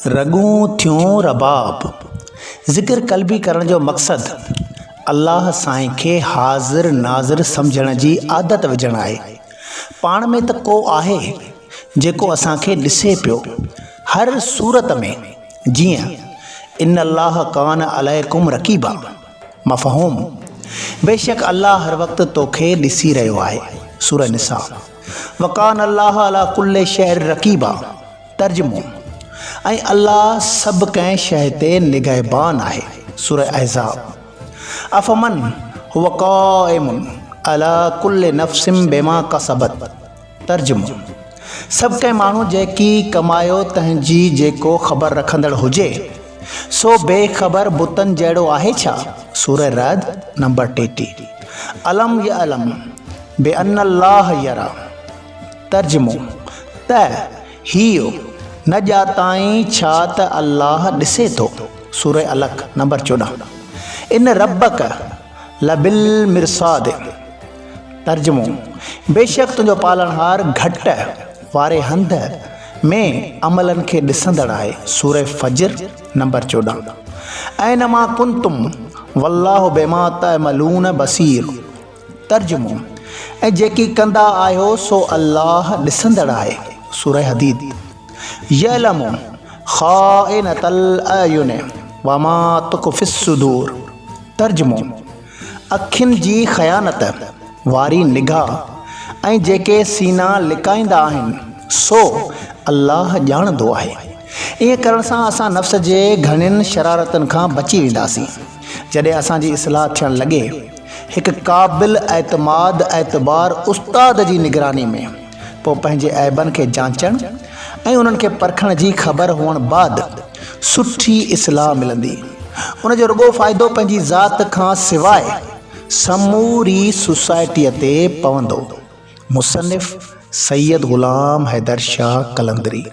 रगूं थियूं रबाब। ज़िक्र क़ल्बी करण जो मक़सदु अल्लाह साईं खे हाज़िर नाज़िर सम्झण जी आदत विझणु आहे। पाण में त को आहे जेको असांखे ॾिसे पियो हर सूरत में, जीअं इन अल्लाह कान अलैकुम रकीबा मफ़हूम, बेशक अल्लाह हर वक़्तु तोखे ॾिसी रहियो आहे। सूरह निसा। वकान अल्लाह अला कुल्ले शहर रकीबा तर्जुमो, ऐं अल्लाह सभु कंहिं शइ ते निगहबान आहे। सूरह अहज़ाब। अफ़मन हुव क़ाइमुन अला कुल्ले नफ़्सिन बिमा कसबत तर्जुमो, सभु कंहिं माण्हू जेकी कमायो तंहिंजी जेको ख़बर रखंदड़ हुजे सो बेख़बर बुतनि जहिड़ो आहे छा। सूरह रद नंबर 33। अलम या अलम बे अल्लाह यरा तर्जुमो, त हीउ न ॼाताईं छा त अल्लाह ॾिसे थो। सूरह अलक़ नंबर 14। इन रब्बक लबिल मिरसाद तर्जुमो, बेशक तुंहिंजो पालनहार घट वारे हंध में अमलनि खे ॾिसंदड़ आहे। सूरह फज्र नंबर 14। ऐनमा कुंतुम वल्लाहु बिमा तअमलून बसीर तर्जुमो, ऐं जेकी कंदा आहियो सो अल्लाह ॾिसंदड़ आहे। सूरह हदीद। यअलमु ख़ाइनतल अयुन वमा तुख़फ़िस सुदूर तर्जुमो, अखियुनि जी ख़यानत वारी निगाह ऐं जेके सीना लिकाईंदा आहिनि सो अल्लाह ॼाणंदो आहे। ईअं करण सां असां नफ़्स जे घणनि शरारतनि खां बची वेंदासीं। जॾहिं असांजी इस्लाह थियणु लॻे, हिकु क़ाबिल एतमाद एतबार उस्ताद जी निगरानी में, पोइ पंहिंजे ऐबनि खे जांचण ऐं उन्हनि खे परखण जी ख़बर हुअण बाद सुठी इस्लाह मिलंदी। उन जो रुॻो फ़ाइदो पंहिंजी ज़ात खां सवाइ समूरी सोसाइटीअ ते पवंदो। मुसनिफ़ सैयद ग़ुलाम हैदर शाह कलंदरी।